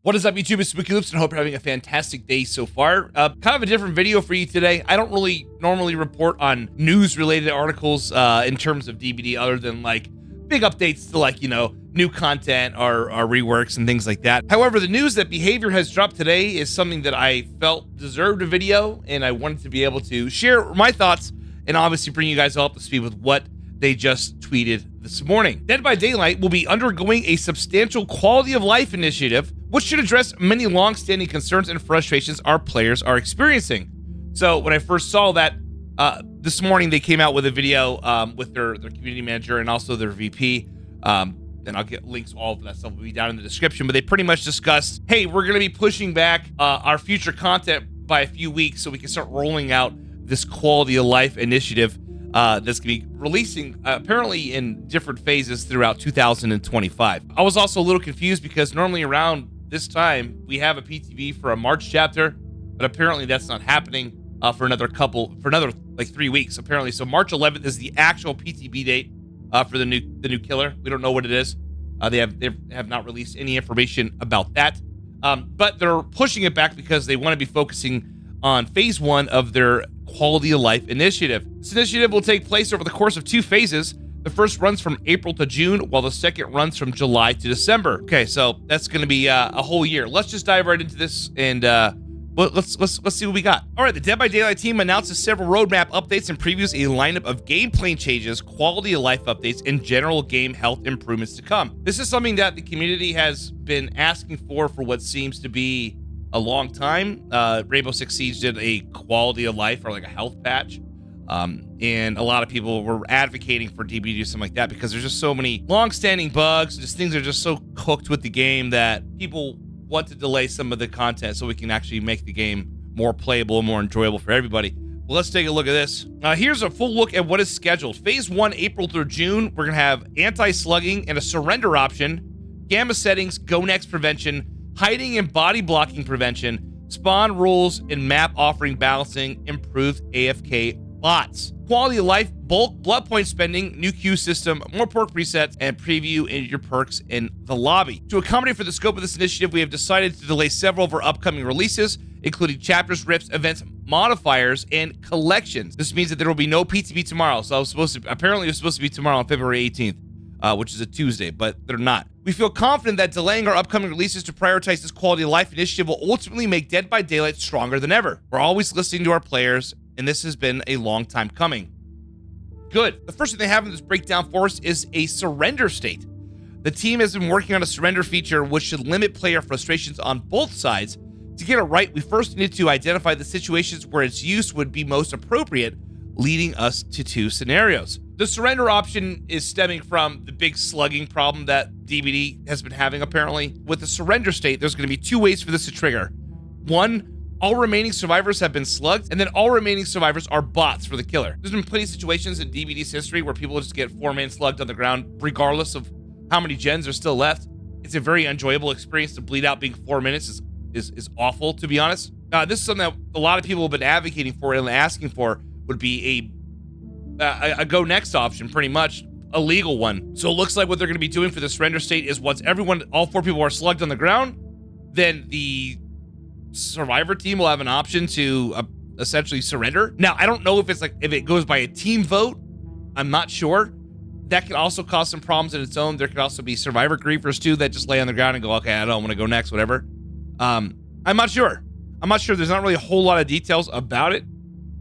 What is up, YouTube? It's SpookyLoopz, and I hope you're having a fantastic day so far. Kind of a different video for you today. I don't really normally report on news-related articles in terms of DBD, other than like big updates to like, you know, new content or reworks and things like that. However, the news that BHVR has dropped today is something that I felt deserved a video, and I wanted to be able to share my thoughts and obviously bring you guys all up to speed with what they just tweeted this morning. Dead by Daylight will be undergoing a substantial quality of life initiative, which should address many long-standing concerns and frustrations our players are experiencing. So when I first saw that this morning, they came out with a video with their community manager and also their VP. And I'll get links, all of that stuff will be down in the description, but they pretty much discussed, hey, we're going to be pushing back our future content by a few weeks so we can start rolling out this quality of life initiative that's going to be releasing apparently in different phases throughout 2025. I was also a little confused because normally around this time we have a PTB for a March chapter, but apparently that's not happening for another like 3 weeks apparently. So March 11th is the actual PTB date for the new killer. We don't know what it is. They have not released any information about that, but they're pushing it back because they want to be focusing on phase 1 of their quality of life initiative. This initiative will take place over the course of 2 phases. The first runs from April to June, while the second runs from July to December. Okay, so that's going to be a whole year. Let's just dive right into this and let's see what we got. All right, the Dead by Daylight team announces several roadmap updates and previews a lineup of gameplay changes, quality of life updates, and general game health improvements to come. This is something that the community has been asking for what seems to be a long time. Rainbow Six Siege did a quality of life or like a health patch. And a lot of people were advocating for DBD to do something like that because there's just so many long-standing bugs. Just things are just so cooked with the game that people want to delay some of the content so we can actually make the game more playable and more enjoyable for everybody. Well, let's take a look at this. Here's a full look at what is scheduled. Phase 1, April through June, we're gonna have anti-slugging and a surrender option, gamma settings, go next prevention, hiding and body blocking prevention, spawn rules and map offering balancing, improved AFK bots, quality of life, bulk blood point spending, new queue system, more perk presets, and preview in your perks in the lobby. To accommodate for the scope of this initiative, we have decided to delay several of our upcoming releases, including chapters, rifts, events, modifiers, and collections. This means that there will be no PTB tomorrow. So apparently it was supposed to be tomorrow on February 18th. Which is a Tuesday, but they're not. We feel confident that delaying our upcoming releases to prioritize this quality of life initiative will ultimately make Dead by Daylight stronger than ever. We're always listening to our players, and this has been a long time coming. Good. The first thing they have in this breakdown for us is a surrender state. The team has been working on a surrender feature which should limit player frustrations on both sides. To get it right, we first need to identify the situations where its use would be most appropriate, leading us to 2 scenarios. The surrender option is stemming from the big slugging problem that DBD has been having apparently. With the surrender state, there's going to be 2 ways for this to trigger. 1, all remaining survivors have been slugged, and then all remaining survivors are bots for the killer. There's been plenty of situations in DBD's history where people just get 4-man slugged on the ground regardless of how many gens are still left. It's a very enjoyable experience. To bleed out being 4 minutes is awful, to be honest. This is something that a lot of people have been advocating for and asking for, would be a go next option, pretty much a legal one. So it looks like what they're going to be doing for the surrender state is once all 4 people are slugged on the ground, then the survivor team will have an option to essentially surrender. Now, I don't know if it goes by a team vote. I'm not sure. That could also cause some problems in its own. There could also be survivor griefers too that just lay on the ground and go, okay, I don't want to go next, whatever. I'm not sure. There's not really a whole lot of details about it,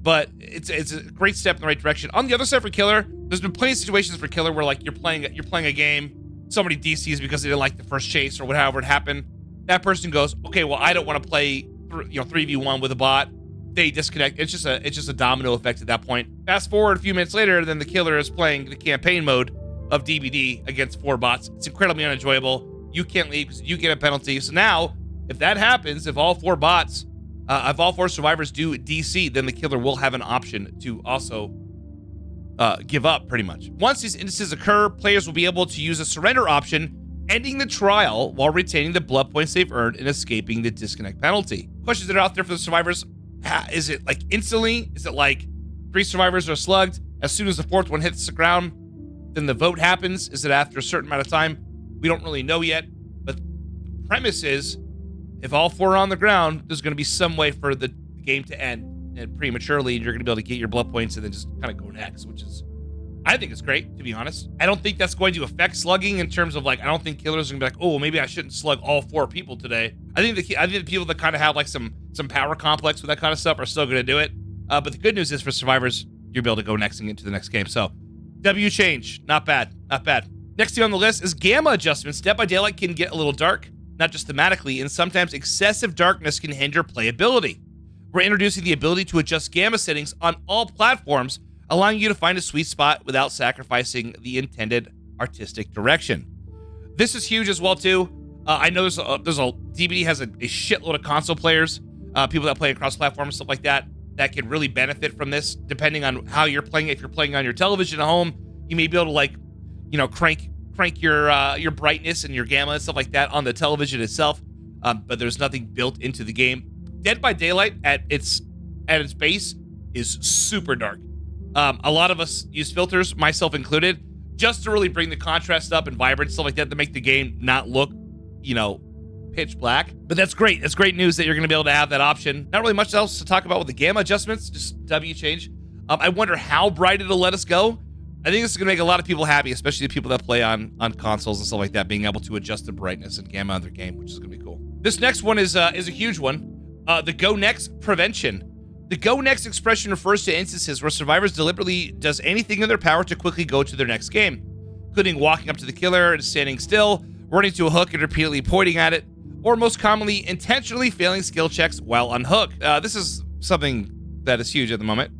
but it's a great step in the right direction. On the other side for killer, there's been plenty of situations for killer where like you're playing a game, somebody DCs because they didn't like the first chase or whatever it happened. That person goes, okay, well, I don't want to play 3v1 with a bot. They disconnect. It's just a domino effect at that point. Fast forward a few minutes later, then the killer is playing the campaign mode of DBD against 4 bots. It's incredibly unenjoyable. You can't leave because you get a penalty. So now, if that happens, if all 4 bots, if all 4 survivors do DC, then the killer will have an option to also give up, pretty much. Once these instances occur, players will be able to use a surrender option, ending the trial while retaining the blood points they've earned and escaping the disconnect penalty. Questions that are out there for the survivors: is it like instantly? Is it like 3 survivors are slugged? As soon as the 4th one hits the ground, then the vote happens? Is it after a certain amount of time? We don't really know yet, but the premise is if all 4 are on the ground, there's going to be some way for the game to end and prematurely, and you're going to be able to get your blood points and then just kind of go next, which is, I think it's great, to be honest. I don't think that's going to affect slugging in terms of like, I don't think killers are going to be like, oh, maybe I shouldn't slug all 4 people today. I think the people that kind of have like some power complex with that kind of stuff are still going to do it. But the good news is for survivors, you'll be able to go next and get to the next game. So W change, not bad, not bad. Next thing on the list is gamma adjustments. Dead by Daylight can get a little dark, not just thematically, and sometimes excessive darkness can hinder playability. We're introducing the ability to adjust gamma settings on all platforms, allowing you to find a sweet spot without sacrificing the intended artistic direction. This is huge as well too. I know there's a DBD has a shitload of console players, people that play across platforms and stuff like that can really benefit from this, depending on how you're playing. If you're playing on your television at home, you may be able to like, you know, crank your brightness and your gamma and stuff like that on the television itself. But there's nothing built into the game. Dead by Daylight at its base is super dark. A lot of us use filters, myself included, just to really bring the contrast up and vibrance, stuff like that, to make the game not look, you know, pitch black. But that's great. That's great news that you're going to be able to have that option. Not really much else to talk about with the gamma adjustments, just W change. I wonder how bright it'll let us go. I think this is going to make a lot of people happy, especially the people that play on consoles and stuff like that, being able to adjust the brightness and gamma on their game, which is going to be cool. This next one is a huge one. The Go Next prevention. The Go Next expression refers to instances where survivors deliberately does anything in their power to quickly go to their next game, including walking up to the killer and standing still, running to a hook and repeatedly pointing at it, or most commonly, intentionally failing skill checks while unhooked. This is something that is huge at the moment.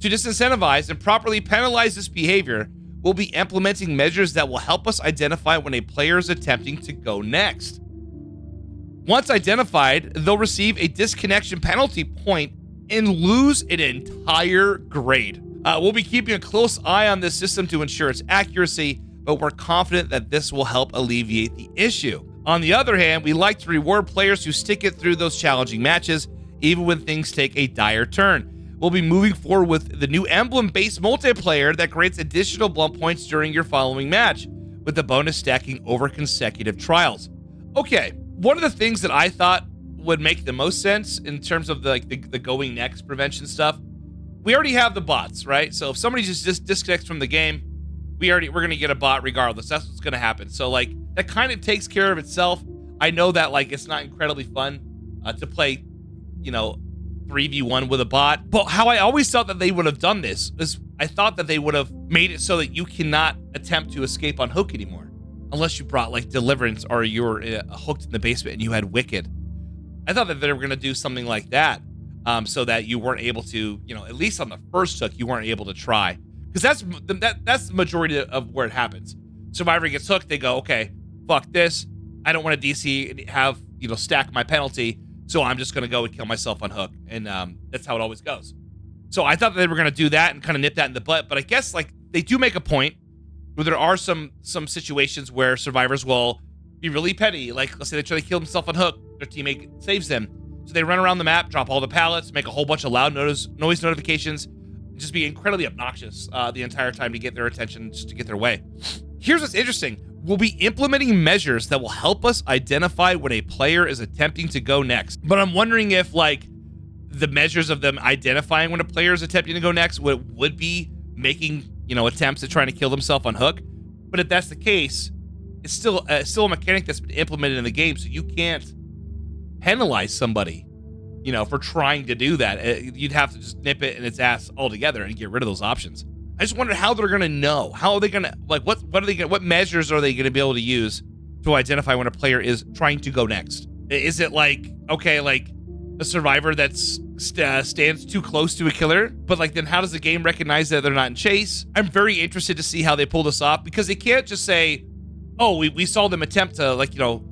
To disincentivize and properly penalize this behavior, we'll be implementing measures that will help us identify when a player is attempting to go next. Once identified, they'll receive a disconnection penalty point and lose an entire grade. We'll be keeping a close eye on this system to ensure its accuracy, but we're confident that this will help alleviate the issue. On the other hand, we like to reward players who stick it through those challenging matches, even when things take a dire turn. We'll be moving forward with the new emblem-based multiplayer that grants additional blood points during your following match, with the bonus stacking over consecutive trials. Okay, one of the things that I thought would make the most sense in terms of the going next prevention stuff, we already have the bots, right? So if somebody just disconnects from the game, we're going to get a bot regardless. That's what's going to happen. So like that kind of takes care of itself. I know that like it's not incredibly fun to play, you know, 3v1 with a bot, but how I always thought that they would have done this is I thought that they would have made it so that you cannot attempt to escape on hook anymore, unless you brought like Deliverance or you were hooked in the basement and you had Wicked. I thought that they were going to do something like that, so that you weren't able to, you know, at least on the first hook, you weren't able to try, because that's the majority of where it happens. Survivor gets hooked, they go, okay, fuck this, I don't want to DC and have, you know, stack my penalty, so I'm just going to go and kill myself on hook, and that's how it always goes. So I thought that they were going to do that and kind of nip that in the butt, but I guess like they do make a point where there are some situations where survivors will be really petty. Like, let's say they try to kill themselves on hook, their teammate saves them. So they run around the map, drop all the pallets, make a whole bunch of loud noise notifications, just be incredibly obnoxious the entire time to get their attention, just to get their way. Here's what's interesting. We'll be implementing measures that will help us identify when a player is attempting to go next. But I'm wondering if like the measures of them identifying when a player is attempting to go next would be making, you know, attempts at trying to kill themselves on hook. But if that's the case, it's still a mechanic that's been implemented in the game, so you can't penalize somebody, you know, for trying to do that. You'd have to just nip it in its ass altogether and get rid of those options. I just wonder how they're gonna know. How are they gonna, like, what measures are they gonna be able to use to identify when a player is trying to go next? Is it like, okay, like a survivor that's stands too close to a killer, but like then how does the game recognize that they're not in chase? I'm very interested to see how they pull this off, because they can't just say, oh, we saw them attempt to, like, you know,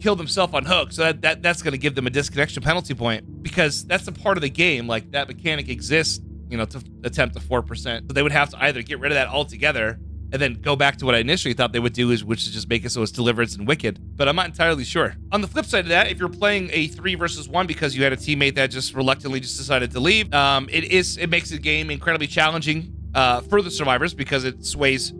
kill themselves on hook, so that's going to give them a disconnection penalty point, because that's a part of the game. Like, that mechanic exists, you know, to attempt the 4%. So they would have to either get rid of that altogether and then go back to what I initially thought they would do, which is just make it so it's Deliverance and Wicked, but I'm not entirely sure. On the flip side of that, if you're playing a 3 versus 1 because you had a teammate that just reluctantly just decided to leave, it makes the game incredibly challenging for the survivors, because it sways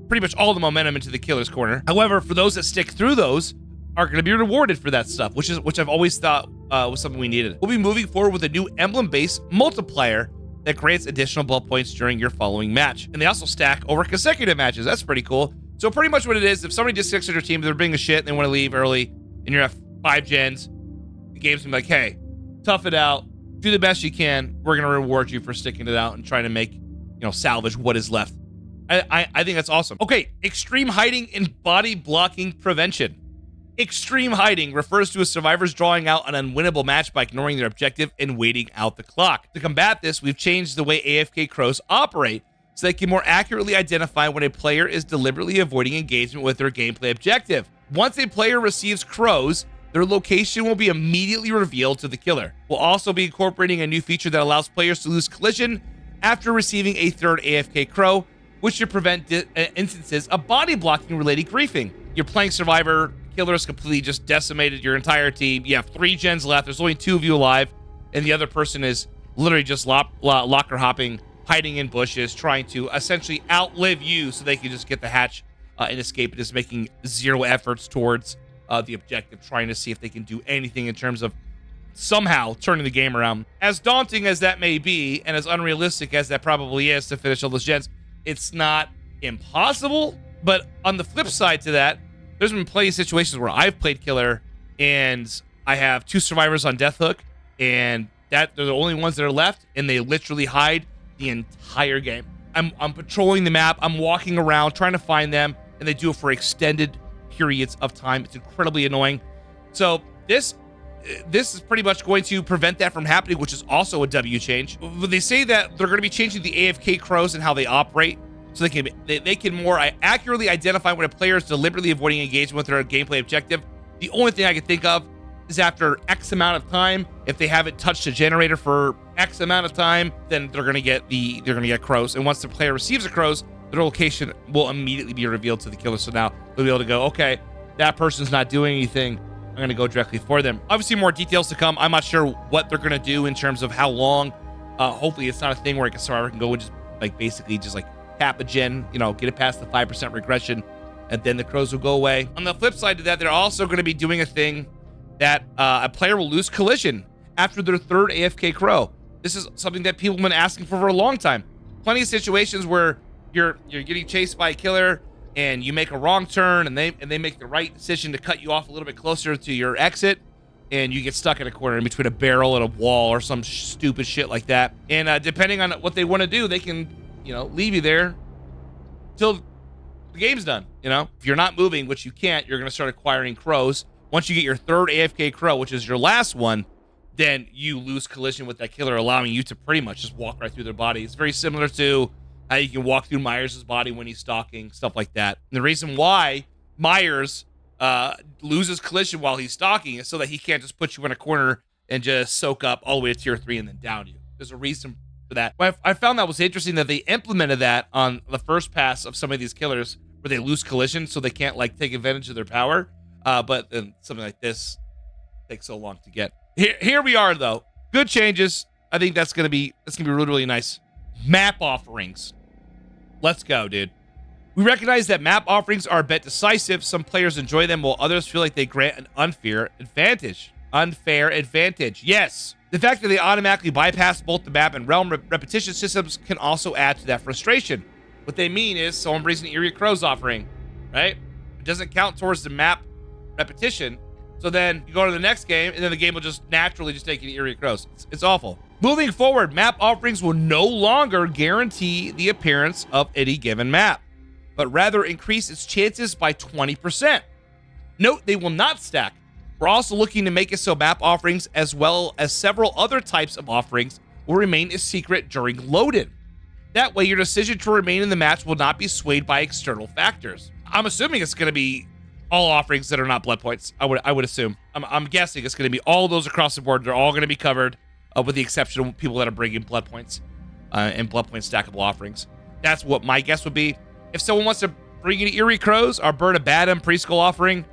pretty much all the momentum into the killer's corner. However, for those that stick through those, are going to be rewarded for that stuff, which I've always thought was something we needed. We'll be moving forward with a new emblem-based multiplier that grants additional blood points during your following match. And they also stack over consecutive matches. That's pretty cool. So pretty much what it is, if somebody disconnects your team, they're being a shit, and they want to leave early, and you're at 5 gens, the game's gonna be like, hey, tough it out, do the best you can. We're gonna reward you for sticking it out and trying to make, you know, salvage what is left. I think that's awesome. Okay, extreme hiding and body blocking prevention. Extreme hiding refers to a survivor's drawing out an unwinnable match by ignoring their objective and waiting out the clock. To combat this, we've changed the way AFK crows operate so they can more accurately identify when a player is deliberately avoiding engagement with their gameplay objective. Once a player receives crows, their location will be immediately revealed to the killer. We'll also be incorporating a new feature that allows players to lose collision after receiving a third AFK crow, which should prevent instances of body blocking related griefing. You're playing Survivor, killer has completely just decimated your entire team. You have 3 gens left. There's only 2 of you alive, and the other person is literally just locker hopping, hiding in bushes, trying to essentially outlive you so they can just get the hatch and escape. It is making 0 efforts towards the objective, trying to see if they can do anything in terms of somehow turning the game around. As daunting as that may be, and as unrealistic as that probably is to finish all those gens, it's not impossible. But on the flip side to that, there's been plenty of situations where I've played killer and I have 2 survivors on death hook, and that they're the only ones that are left, and they literally hide the entire game. I'm patrolling the map, I'm walking around trying to find them, and they do it for extended periods of time. It's incredibly annoying. So this is pretty much going to prevent that from happening, which is also a W change. When they say that they're going to be changing the AFK crows and how they operate, so they can more accurately identify when a player is deliberately avoiding engagement with their gameplay objective. The only thing I can think of is after X amount of time, if they haven't touched a generator for X amount of time, then they're gonna get crows. And once the player receives the crows, their location will immediately be revealed to the killer. So now they'll be able to go, okay, that person's not doing anything, I'm gonna go directly for them. Obviously more details to come. I'm not sure what they're gonna do in terms of how long. Hopefully it's not a thing where a survivor can go and just basically cap a gen, you know, get it past the 5% regression, and then the crows will go away. On the flip side to that, they're also going to be doing a thing that a player will lose collision after their 3rd AFK crow. This is something that people have been asking for a long time. Plenty of situations where you're getting chased by a killer and you make a wrong turn, and they make the right decision to cut you off a little bit closer to your exit, and you get stuck in a corner in between a barrel and a wall or some stupid shit like that. And depending on what they want to do, they can, you know, leave you there till the game's done. You know, if you're not moving, which you can't, you're going to start acquiring crows. Once you get your 3rd AFK crow, which is your last one, then you lose collision with that killer, allowing you to pretty much just walk right through their body. It's very similar to how you can walk through Myers' body when he's stalking, stuff like that. And the reason why Myers loses collision while he's stalking is so that he can't just put you in a corner and just soak up all the way to tier 3 and then down you. There's a reason for that. I found that was interesting that they implemented that on the first pass of some of these killers where they lose collision so they can't take advantage of their power. But then something like this takes so long to get. Here we are though. Good changes. I think that's gonna be really, really nice. Map offerings. Let's go, dude. We recognize that map offerings are a bit decisive. Some players enjoy them while others feel like they grant an unfair advantage. Unfair advantage. Yes. The fact that they automatically bypass both the map and realm repetition systems can also add to that frustration. What they mean is someone brings an Eerie Crows offering, right? It doesn't count towards the map repetition. So then you go to the next game, and then the game will just naturally just take you to Eerie Crows. It's awful. Moving forward, map offerings will no longer guarantee the appearance of any given map, but rather increase its chances by 20%. Note they will not stack. We're also looking to make it so map offerings, as well as several other types of offerings, will remain a secret during load-in. That way, your decision to remain in the match will not be swayed by external factors. I'm assuming it's going to be all offerings that are not blood points. I would assume. I'm guessing it's going to be all those across the board. They're all going to be covered, with the exception of people that are bringing blood points and blood point stackable offerings. That's what my guess would be. If someone wants to bring in Eerie Crows or burn a Badham preschool offering,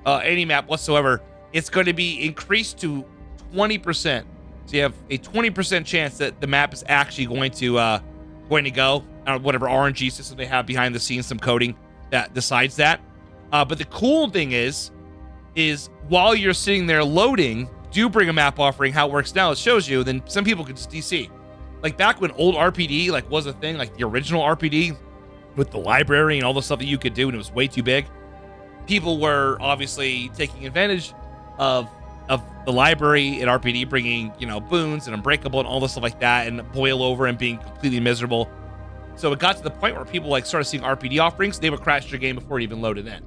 any map whatsoever, it's going to be increased to 20%. So you have a 20% chance that the map is actually going to go, or whatever RNG system they have behind the scenes, some coding that decides that. But the cool thing is is while you're sitting there loading, do bring a map offering. How it works now, it shows you, then some people could just DC. Like back when old RPD like was a thing, like the original RPD with the library and all the stuff that you could do, and it was way too big. People were obviously taking advantage of the library and RPD, bringing, you know, boons and unbreakable and all this stuff like that, and boil over and being completely miserable. So it got to the point where people like started seeing RPD offerings. They would crash your game before it even loaded in.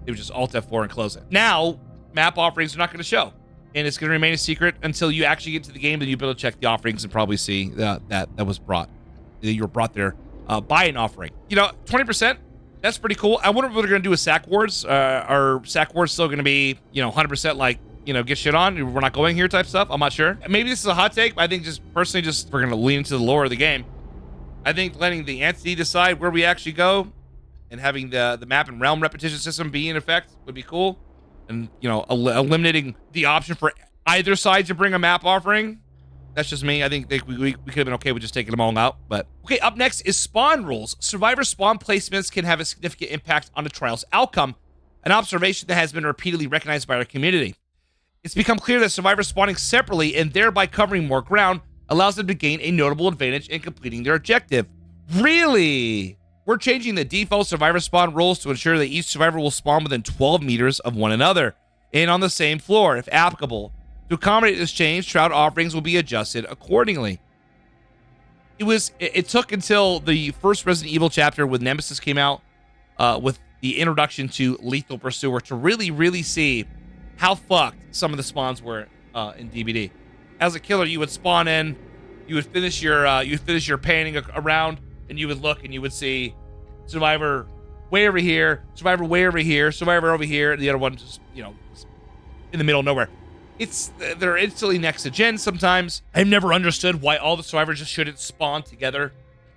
They would just Alt F4 and close it. Now map offerings are not going to show, and it's going to remain a secret until you actually get to the game. Then you'll be able to check the offerings and probably see that was brought. That you were brought there by an offering. You know, 20%. That's pretty cool. I wonder what they're going to do with Sack Wars. Are Sack Wars still going to be, you know, 100% like, you know, get shit on, we're not going here type stuff? I'm not sure. Maybe this is a hot take, but I think just personally, just we're going to lean into the lore of the game. I think letting the entity decide where we actually go and having the map and realm repetition system be in effect would be cool. And, you know, eliminating the option for either side to bring a map offering. That's just me. I think we could have been okay with just taking them all out. But okay, up next is spawn rules. Survivor spawn placements can have a significant impact on the trial's outcome, an observation that has been repeatedly recognized by our community. It's become clear that survivors spawning separately and thereby covering more ground allows them to gain a notable advantage in completing their objective. Really? We're changing the default survivor spawn rules to ensure that each survivor will spawn within 12 meters of one another and on the same floor, if applicable. To accommodate this change, Shroud offerings will be adjusted accordingly. It took until the first Resident Evil chapter with Nemesis came out, with the introduction to Lethal Pursuer, to really see how fucked some of the spawns were in DBD. As a killer, you would spawn in, you would finish your panning around, and you would look and you would see survivor way over here, survivor way over here, survivor over here, and the other one just, you know, in the middle of nowhere. They're instantly next to gen sometimes. I've never understood why all the survivors just shouldn't spawn together,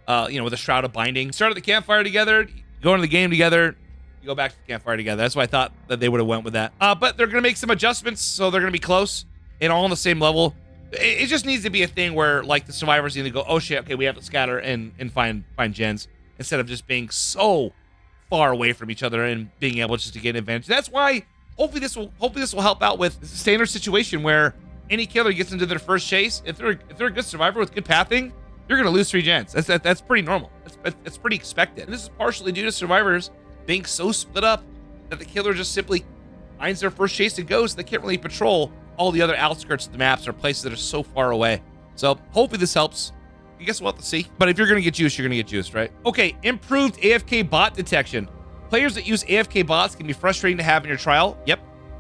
you know, with a Shroud of Binding. Start at the campfire together, go into the game together, you go back to the campfire together. That's why I thought that they would have went with that. But they're going to make some adjustments, so they're going to be close and all on the same level. It just needs to be a thing where, like, the survivors either go, oh shit, okay, we have to scatter and find gens, instead of just being so far away from each other and being able just to get an advantage. That's why hopefully this will help out with the standard situation where any killer gets into their first chase. If they're a good survivor with good pathing, you're gonna lose 3 gens. That's pretty normal. That's pretty expected. And this is partially due to survivors being so split up that the killer just simply finds their first chase and goes. They can't really patrol all the other outskirts of the maps or places that are so far away. So hopefully this helps. I guess we'll have to see. But if you're gonna get juiced, you're gonna get juiced, right? Okay, improved AFK bot detection. Players that use AFK bots can be frustrating to have in your trial. Yep.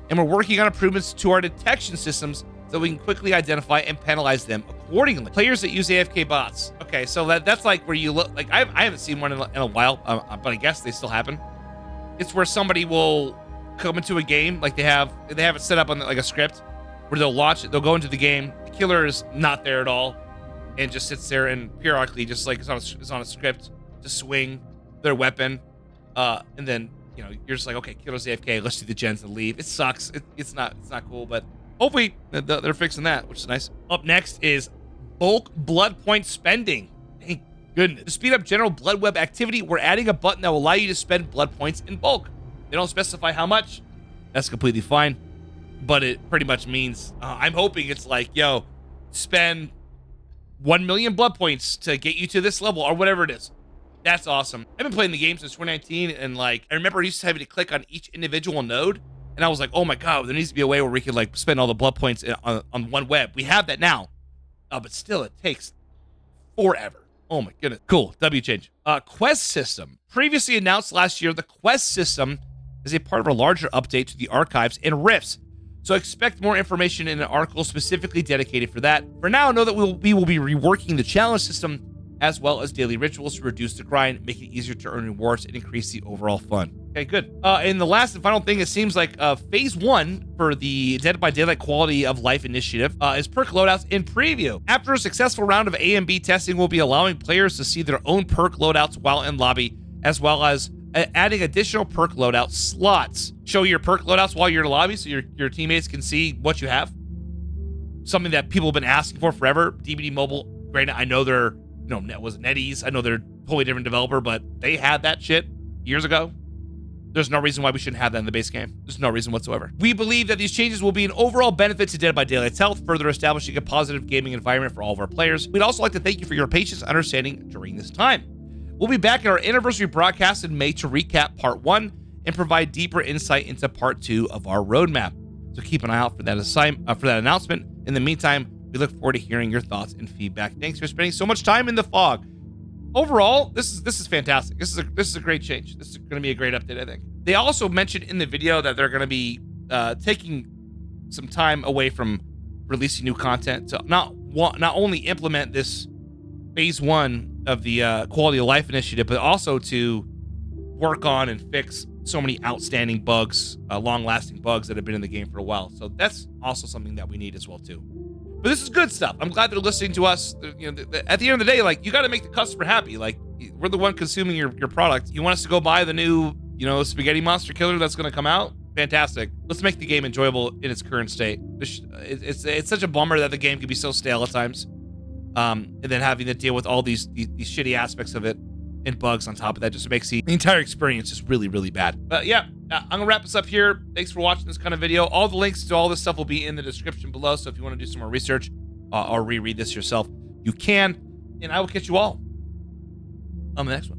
And we're working on improvements to our detection systems so we can quickly identify and penalize them accordingly. Players that use AFK bots. Okay, so that's like where you look, like I haven't seen one in a while, but I guess they still happen. It's where somebody will come into a game, like they have it set up on like a script where they'll launch it, they'll go into the game, the killer is not there at all, and just sits there and periodically just like is on a script to swing their weapon. And then, you know, you're just like, okay, killer's AFK, let's do the gens and leave. It sucks. It's not cool, but hopefully they're fixing that, which is nice. Up next is bulk blood point spending. Thank goodness. To speed up general blood web activity, we're adding a button that will allow you to spend blood points in bulk. They don't specify how much. That's completely fine, but it pretty much means, I'm hoping it's like, yo, spend 1 million blood points to get you to this level or whatever it is. That's awesome. I've been playing the game since 2019, and like I remember I used to have to click on each individual node, and I was like, oh my god, there needs to be a way where we could like spend all the blood points on one web. We have that now, but still it takes forever. Oh my goodness. Cool. W change. Quest system. Previously announced last year, the quest system is a part of a larger update to the archives and rifts. So expect more information in an article specifically dedicated for that. For now, know that we will be reworking the challenge system as well as daily rituals to reduce the grind, make it easier to earn rewards, and increase the overall fun. Okay, good. And the last and final thing, it seems like phase 1 for the Dead by Daylight Quality of Life initiative is perk loadouts in preview. After a successful round of A and B testing, we'll be allowing players to see their own perk loadouts while in lobby, as well as adding additional perk loadout slots. Show your perk loadouts while you're in the lobby so your teammates can see what you have. Something that people have been asking for forever. DBD Mobile, granted, I know they're, you know, was NetEase. I know they're a totally different developer, but they had that shit years ago. There's no reason why we shouldn't have that in the base game. There's no reason whatsoever. We believe that these changes will be an overall benefit to Dead by Daylight's health, further establishing a positive gaming environment for all of our players. We'd also like to thank you for your patience and understanding during this time. We'll be back in our anniversary broadcast in May to recap Part 1 and provide deeper insight into Part 2 of our roadmap. So keep an eye out for that announcement. In the meantime, we look forward to hearing your thoughts and feedback. Thanks for spending so much time in the fog. Overall, this is fantastic. This is a great change. This is going to be a great update, I think. They also mentioned in the video that they're going to be taking some time away from releasing new content to not only implement this phase 1 of the quality of life initiative, but also to work on and fix so many outstanding bugs, long-lasting bugs that have been in the game for a while. So that's also something that we need as well too. But this is good stuff. I'm glad they're listening to us. You know, at the end of the day, like, you got to make the customer happy. Like, we're the one consuming your product. You want us to go buy the new, you know, spaghetti monster killer that's going to come out? Fantastic. Let's make the game enjoyable in its current state. It's such a bummer that the game can be so stale at times, and then having to deal with all these shitty aspects of it and bugs on top of that just makes the entire experience just really, really bad. But yeah, I'm gonna wrap this up here. Thanks for watching this kind of video. All the links to all this stuff will be in the description below, so if you want to do some more research or reread this yourself, you can. And I will catch you all on the next one.